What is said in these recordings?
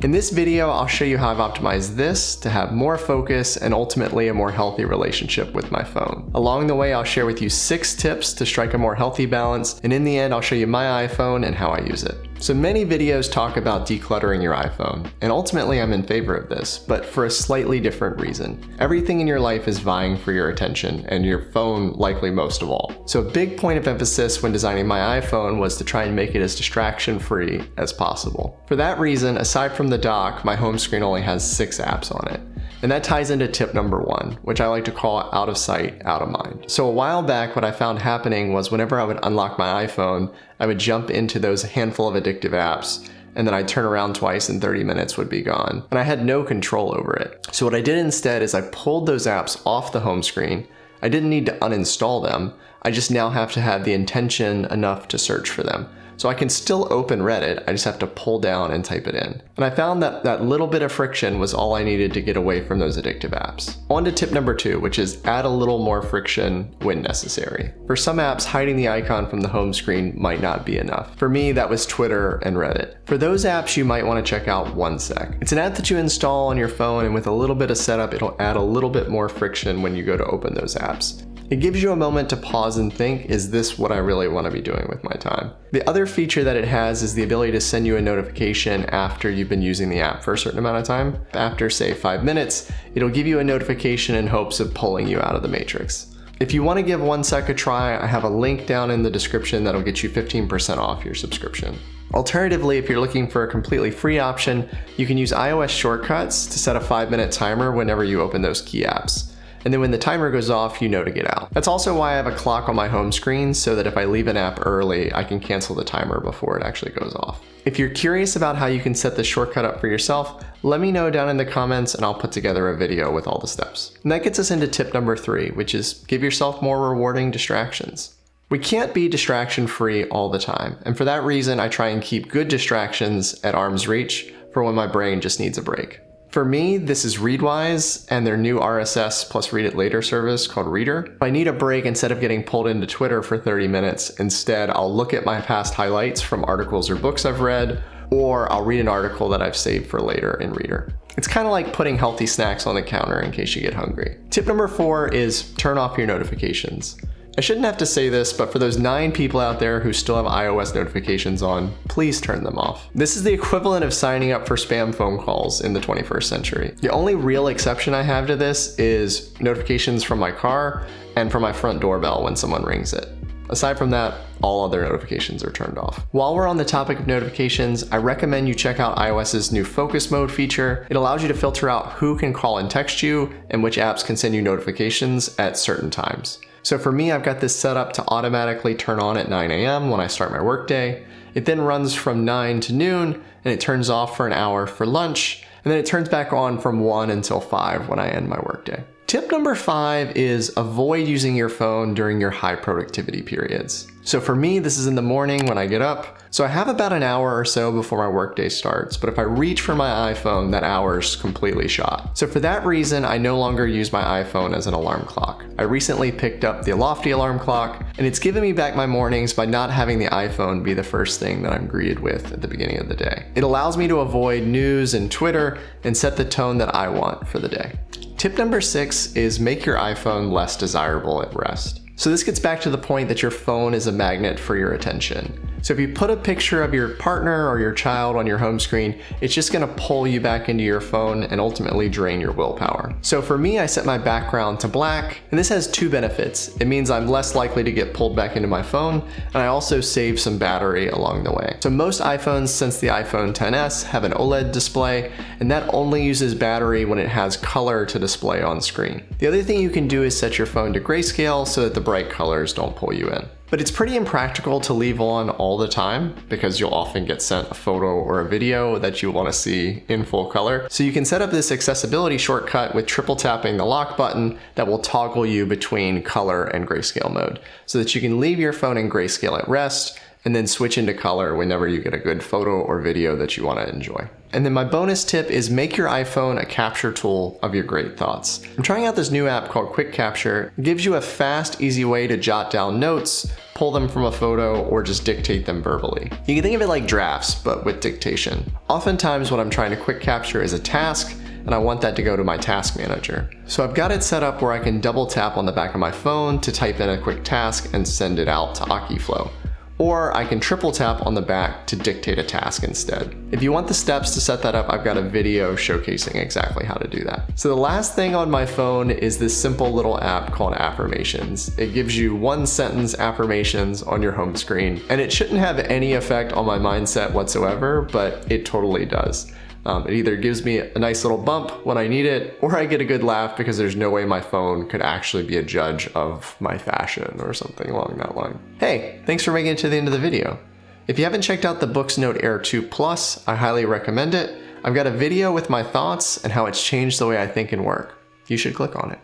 In this video, I'll show you how I've optimized this to have more focus and ultimately a more healthy relationship with my phone. Along the way, I'll share with you 6 tips to strike a more healthy balance, and in the end, I'll show you my iPhone and how I use it. So many videos talk about decluttering your iPhone, and ultimately I'm in favor of this, but for a slightly different reason. Everything in your life is vying for your attention, and your phone likely most of all. So a big point of emphasis when designing my iPhone was to try and make it as distraction-free as possible. For that reason, aside from the dock, my home screen only has 6 apps on it. And that ties into tip number 1, which I like to call out of sight, out of mind. So a while back, what I found happening was whenever I would unlock my iPhone, I would jump into those handful of addictive apps, and then I'd turn around twice and 30 minutes would be gone. And I had no control over it. So what I did instead is I pulled those apps off the home screen. I didn't need to uninstall them. I just now have to have the intention enough to search for them. So I can still open Reddit, I just have to pull down and type it in. And I found that that little bit of friction was all I needed to get away from those addictive apps. On to tip number 2, which is add a little more friction when necessary. For some apps, hiding the icon from the home screen might not be enough. For me, that was Twitter and Reddit. For those apps, you might want to check out OneSec. It's an app that you install on your phone, and with a little bit of setup, it'll add a little bit more friction when you go to open those apps. It gives you a moment to pause and think, is this what I really want to be doing with my time? The other feature that it has is the ability to send you a notification after you've been using the app for a certain amount of time. After, say, 5 minutes, it'll give you a notification in hopes of pulling you out of the matrix. If you want to give OneSec a try, I have a link down in the description that'll get you 15% off your subscription. Alternatively, if you're looking for a completely free option, you can use iOS shortcuts to set a 5-minute timer whenever you open those key apps. And then when the timer goes off, you know to get out. That's also why I have a clock on my home screen so that if I leave an app early, I can cancel the timer before it actually goes off. If you're curious about how you can set this shortcut up for yourself, let me know down in the comments and I'll put together a video with all the steps. And that gets us into tip number 3, which is give yourself more rewarding distractions. We can't be distraction-free all the time, and for that reason, I try and keep good distractions at arm's reach for when my brain just needs a break. For me, this is Readwise and their new RSS plus read it later service called Reader. If I need a break, instead of getting pulled into Twitter for 30 minutes, instead I'll look at my past highlights from articles or books I've read, or I'll read an article that I've saved for later in Reader. It's kind of like putting healthy snacks on the counter in case you get hungry. Tip number 4 is turn off your notifications. I shouldn't have to say this, but for those 9 people out there who still have iOS notifications on, please turn them off. This is the equivalent of signing up for spam phone calls in the 21st century. The only real exception I have to this is notifications from my car and from my front doorbell when someone rings it. Aside from that, all other notifications are turned off. While we're on the topic of notifications, I recommend you check out iOS's new focus mode feature. It allows you to filter out who can call and text you and which apps can send you notifications at certain times. So for me, I've got this set up to automatically turn on at 9 a.m. when I start my workday. It then runs from 9 to noon, and it turns off for an hour for lunch, and then it turns back on from 1 until 5 when I end my workday. Tip number 5 is avoid using your phone during your high productivity periods. So for me, this is in the morning when I get up. So I have about an hour or so before my workday starts, but if I reach for my iPhone, that hour's completely shot. So for that reason, I no longer use my iPhone as an alarm clock. I recently picked up the Lofty alarm clock, and it's given me back my mornings by not having the iPhone be the first thing that I'm greeted with at the beginning of the day. It allows me to avoid news and Twitter and set the tone that I want for the day. Tip number 6 is make your iPhone less desirable at rest. So this gets back to the point that your phone is a magnet for your attention. So if you put a picture of your partner or your child on your home screen, it's just gonna pull you back into your phone and ultimately drain your willpower. So for me, I set my background to black, and this has 2 benefits. It means I'm less likely to get pulled back into my phone, and I also save some battery along the way. So most iPhones since the iPhone XS have an OLED display, and that only uses battery when it has color to display on screen. The other thing you can do is set your phone to grayscale so that the bright colors don't pull you in. But it's pretty impractical to leave on all the time because you'll often get sent a photo or a video that you want to see in full color. So you can set up this accessibility shortcut with triple tapping the lock button that will toggle you between color and grayscale mode so that you can leave your phone in grayscale at rest and then switch into color whenever you get a good photo or video that you want to enjoy. And then my bonus tip is make your iPhone a capture tool of your great thoughts. I'm trying out this new app called Quick Capture. It gives you a fast, easy way to jot down notes, pull them from a photo, or just dictate them verbally. You can think of it like drafts, but with dictation. Oftentimes what I'm trying to quick capture is a task, and I want that to go to my task manager. So I've got it set up where I can double tap on the back of my phone to type in a quick task and send it out to Akiflow. Or I can triple tap on the back to dictate a task instead. If you want the steps to set that up, I've got a video showcasing exactly how to do that. So the last thing on my phone is this simple little app called Affirmations. It gives you 1-sentence affirmations on your home screen, and it shouldn't have any effect on my mindset whatsoever, but it totally does. It either gives me a nice little bump when I need it, or I get a good laugh because there's no way my phone could actually be a judge of my fashion or something along that line. Hey, thanks for making it to the end of the video. If you haven't checked out the Books Note Airr 2 Plus, I highly recommend it. I've got a video with my thoughts and how it's changed the way I think and work. You should click on it.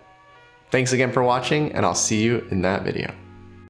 Thanks again for watching, and I'll see you in that video.